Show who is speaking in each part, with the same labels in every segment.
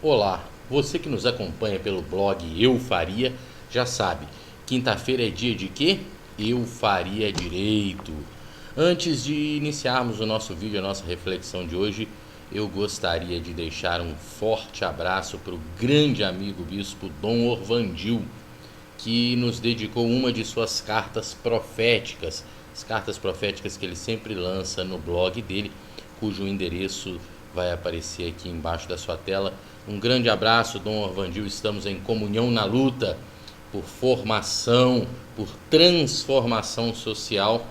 Speaker 1: Olá, você que nos acompanha pelo blog Eu Faria já sabe, quinta-feira é dia de quê? Eu Faria Direito. Antes de iniciarmos o nosso vídeo, a nossa reflexão de hoje, eu gostaria de deixar um forte abraço para o grande amigo bispo Dom Orvandil, que nos dedicou uma de suas cartas proféticas, as cartas proféticas que ele sempre lança no blog dele, cujo endereço vai aparecer aqui embaixo da sua tela. Um grande abraço, Dom Orvandil. Estamos em comunhão na luta por formação, por transformação social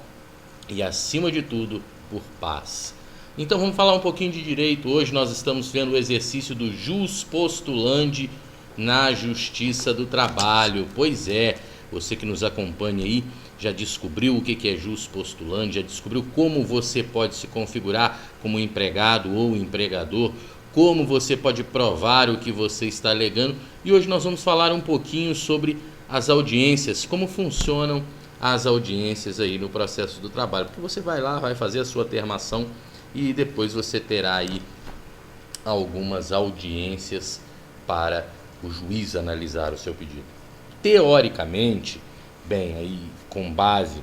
Speaker 1: e, acima de tudo, por paz. Então vamos falar um pouquinho de direito. Hoje nós estamos vendo o exercício do jus postulandi na Justiça do Trabalho. Pois é, você que nos acompanha aí já descobriu o que é jus postulandi, já descobriu como você pode se configurar como empregado ou empregador, como você pode provar o que você está alegando. E hoje nós vamos falar um pouquinho sobre as audiências, como funcionam as audiências aí no processo do trabalho. Porque você vai lá, vai fazer a sua termação e depois você terá aí algumas audiências para o juiz analisar o seu pedido. Teoricamente, bem, aí com base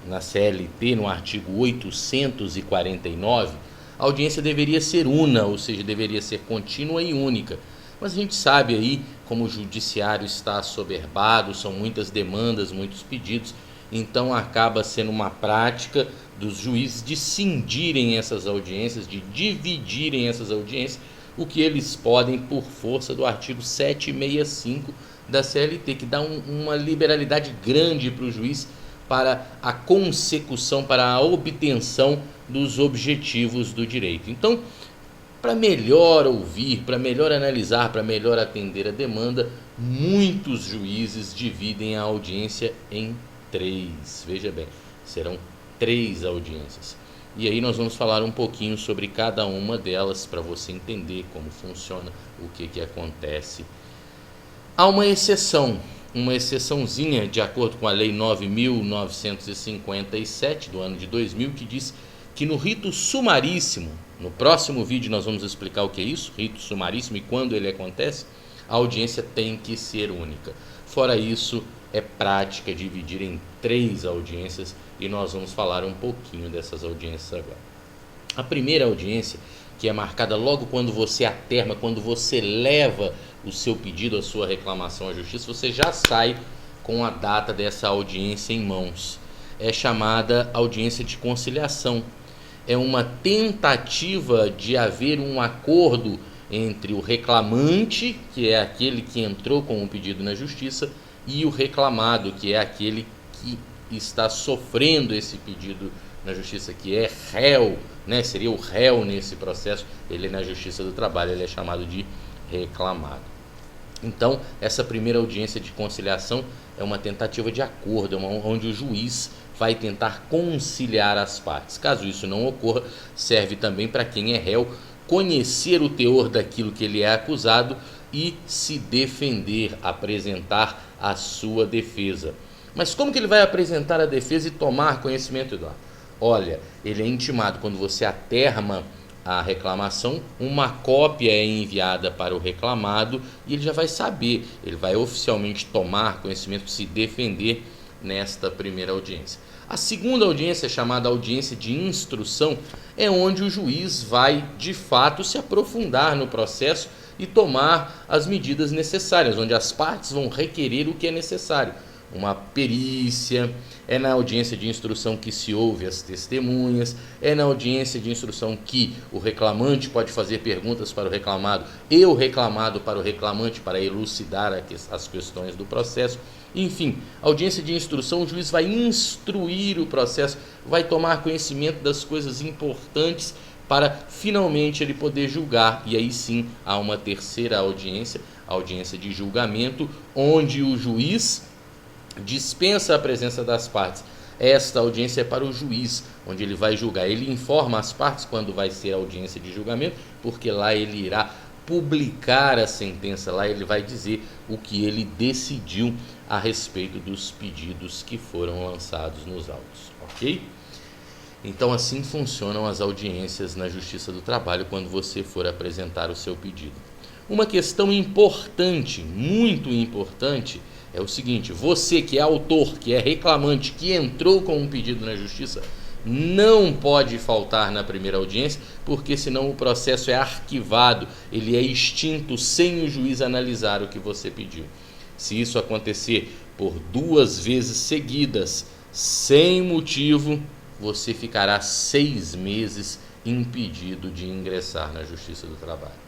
Speaker 1: na CLT, no artigo 849, a audiência deveria ser una, ou seja, deveria ser contínua e única. Mas a gente sabe aí como o judiciário está assoberbado, são muitas demandas, muitos pedidos, então acaba sendo uma prática dos juízes de cindirem essas audiências, de dividirem essas audiências, o que eles podem por força do artigo 765 da CLT, que dá uma liberalidade grande para o juiz para a consecução, para a obtenção dos objetivos do direito. Então, para melhor ouvir, para melhor analisar, para melhor atender a demanda, muitos juízes dividem a audiência em 3. Veja bem, serão 3 audiências. E aí nós vamos falar um pouquinho sobre cada uma delas para você entender como funciona, o que acontece. Há uma exceçãozinha de acordo com a Lei 9.957 do ano de 2000, que diz que no rito sumaríssimo, no próximo vídeo nós vamos explicar o que é isso, rito sumaríssimo e quando ele acontece, a audiência tem que ser única. Fora isso, é prática dividir em 3 audiências e nós vamos falar um pouquinho dessas audiências agora. A primeira audiência, que é marcada logo quando você aterma, quando você leva o seu pedido, a sua reclamação à justiça, você já sai com a data dessa audiência em mãos. É chamada audiência de conciliação. É uma tentativa de haver um acordo entre o reclamante, que é aquele que entrou com o pedido na justiça, e o reclamado, que é aquele que está sofrendo esse pedido na justiça, que é réu, né? Seria o réu nesse processo. Ele na Justiça do Trabalho, ele é chamado de reclamado. Então, essa primeira audiência de conciliação é uma tentativa de acordo, onde o juiz vai tentar conciliar as partes. Caso isso não ocorra, serve também para quem é réu conhecer o teor daquilo que ele é acusado e se defender, apresentar a sua defesa. Mas como que ele vai apresentar a defesa e tomar conhecimento, Eduardo? Olha, ele é intimado quando você aterma a reclamação, uma cópia é enviada para o reclamado e ele já vai saber, ele vai oficialmente tomar conhecimento, se defender nesta primeira audiência. A segunda audiência, chamada audiência de instrução, é onde o juiz vai, de fato, se aprofundar no processo e tomar as medidas necessárias, onde as partes vão requerer o que é necessário. Uma perícia, é na audiência de instrução que se ouve as testemunhas, é na audiência de instrução que o reclamante pode fazer perguntas para o reclamado e o reclamado para o reclamante para elucidar as questões do processo. Enfim, audiência de instrução, o juiz vai instruir o processo, vai tomar conhecimento das coisas importantes para finalmente ele poder julgar. E aí sim há uma terceira audiência, a audiência de julgamento, onde o juiz dispensa a presença das partes. Esta audiência é para o juiz, onde ele vai julgar. Ele informa as partes quando vai ser a audiência de julgamento, porque lá ele irá publicar a sentença, lá ele vai dizer o que ele decidiu a respeito dos pedidos que foram lançados nos autos, ok? Então assim funcionam as audiências na Justiça do Trabalho quando você for apresentar o seu pedido. Uma questão importante, muito importante, é o seguinte: você que é autor, que é reclamante, que entrou com um pedido na Justiça, não pode faltar na primeira audiência, porque senão o processo é arquivado, ele é extinto sem o juiz analisar o que você pediu. Se isso acontecer por 2 vezes seguidas, sem motivo, você ficará 6 meses impedido de ingressar na Justiça do Trabalho.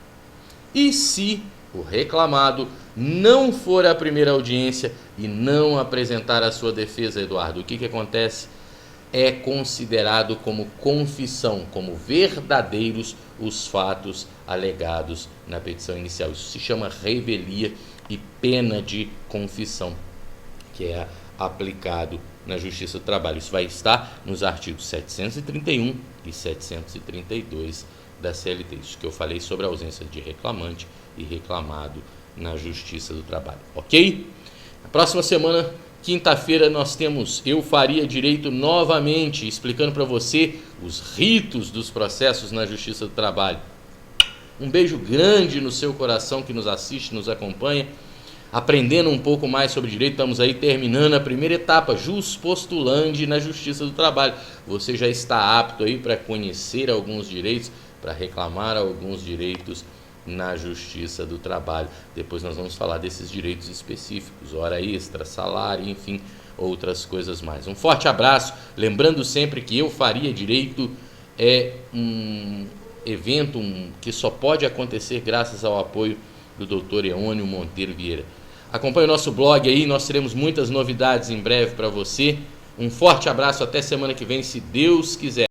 Speaker 1: E se o reclamado não for à primeira audiência e não apresentar a sua defesa, Eduardo, o que acontece? É considerado como confissão, como verdadeiros os fatos alegados na petição inicial. Isso se chama revelia e pena de confissão, que é aplicado na Justiça do Trabalho. Isso vai estar nos artigos 731 e 732 da CLT. Isso que eu falei sobre a ausência de reclamante e reclamado na Justiça do Trabalho. Ok? Na próxima semana, quinta-feira, nós temos Eu Faria Direito novamente, explicando para você os ritos dos processos na Justiça do Trabalho. Um beijo grande no seu coração que nos assiste, nos acompanha, aprendendo um pouco mais sobre direito. Estamos aí terminando a primeira etapa, Jus Postulandi na Justiça do Trabalho. Você já está apto aí para conhecer alguns direitos, para reclamar alguns direitos na Justiça do Trabalho. Depois nós vamos falar desses direitos específicos, hora extra, salário, enfim, outras coisas mais. Um forte abraço, lembrando sempre que Eu Faria Direito é um evento que só pode acontecer graças ao apoio do Dr. Eônio Monteiro Vieira. Acompanhe o nosso blog aí, nós teremos muitas novidades em breve para você. Um forte abraço, até semana que vem, se Deus quiser.